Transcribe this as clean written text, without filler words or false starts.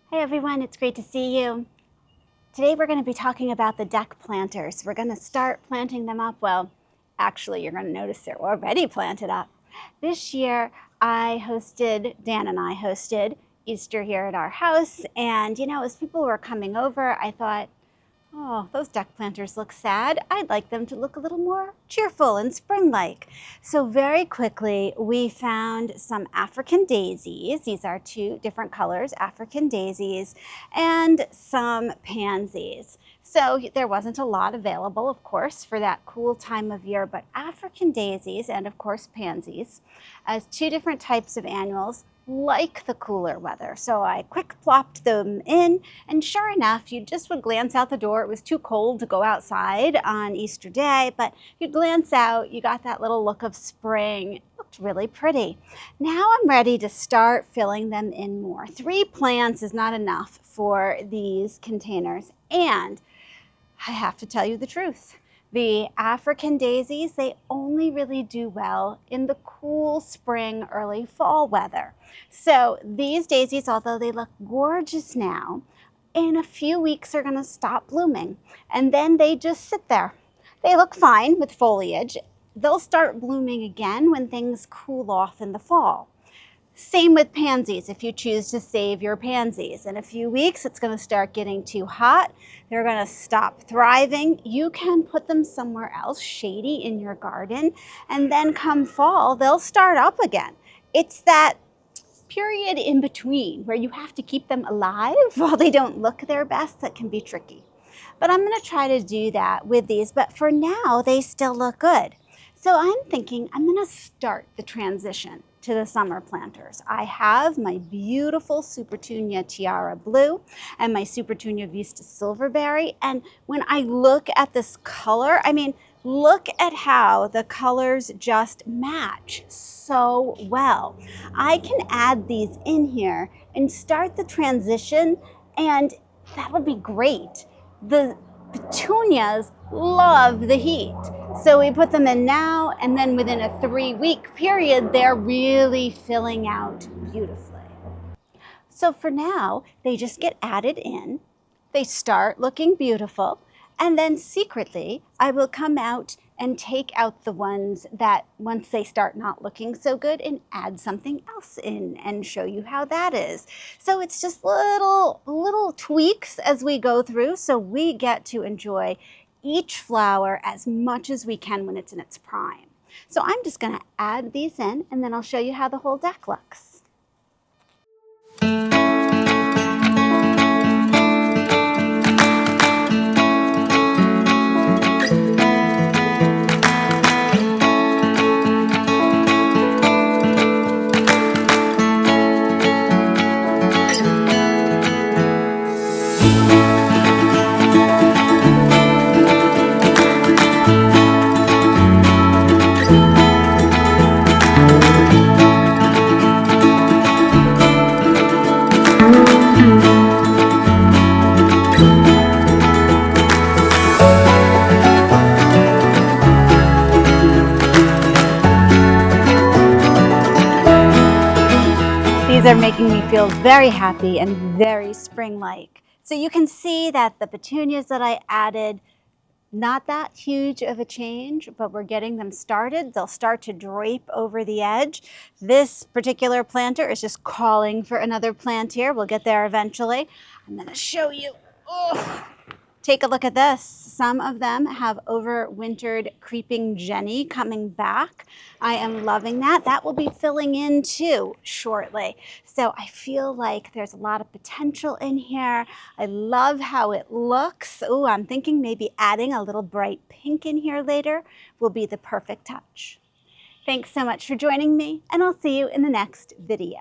Hey everyone, it's great to see you. Today we're going to be talking about the deck planters. We're going to start planting them up. Well, actually you're going to notice they're already planted up. This year Dan and I hosted Easter here at our house, and as people were coming over, I thought, oh, those deck planters look sad. I'd like them to look a little more cheerful and spring-like. So very quickly, we found some African daisies. These are two different colors, African daisies, and some pansies. So there wasn't a lot available, of course, for that cool time of year, but African daisies and, of course, pansies as two different types of annuals like the cooler weather. So I quick plopped them in, and sure enough, you just would glance out the door. It was too cold to go outside on Easter Day, but you'd glance out, you got that little look of spring. It looked really pretty. Now I'm ready to start filling them in more. 3 plants is not enough for these containers, and I have to tell you the truth. The African daisies, they only really do well in the cool spring, early fall weather. So these daisies, although they look gorgeous now, in a few weeks are going to stop blooming, and then they just sit there. They look fine with foliage. They'll start blooming again when things cool off in the fall. Same with pansies. If you choose to save your pansies, in a few weeks it's going to start getting too hot. They're going to stop thriving. You can put them somewhere else, shady in your garden, and then come fall, they'll start up again. It's that period in between where you have to keep them alive while they don't look their best that can be tricky. But I'm going to try to do that with these, but for now they still look good. So I'm thinking I'm going to start the transition to the summer planters. I have my beautiful Supertunia Tiara Blue and my Supertunia Vista Silverberry, and when I look at this color, look at how the colors just match so well. I can add these in here and start the transition, and that would be great. The petunias love the heat. So we put them in now, and then within a 3-week period, they're really filling out beautifully. So for now, they just get added in, they start looking beautiful, and then secretly, I will come out and take out the ones that once they start not looking so good and add something else in and show you how that is. So it's just little tweaks as we go through, so we get to enjoy each flower as much as we can when it's in its prime. So I'm just going to add these in, and then I'll show you how the whole deck looks. These are making me feel very happy and very spring-like. So you can see that the petunias that I added, not that huge of a change, but we're getting them started. They'll start to drape over the edge. This particular planter is just calling for another plant here. We'll get there eventually. I'm going to show you. Oh, take a look at this. Some of them have overwintered creeping Jenny coming back. I am loving that. That will be filling in too shortly. So I feel like there's a lot of potential in here. I love how it looks. Oh, I'm thinking maybe adding a little bright pink in here later will be the perfect touch. Thanks so much for joining me, and I'll see you in the next video.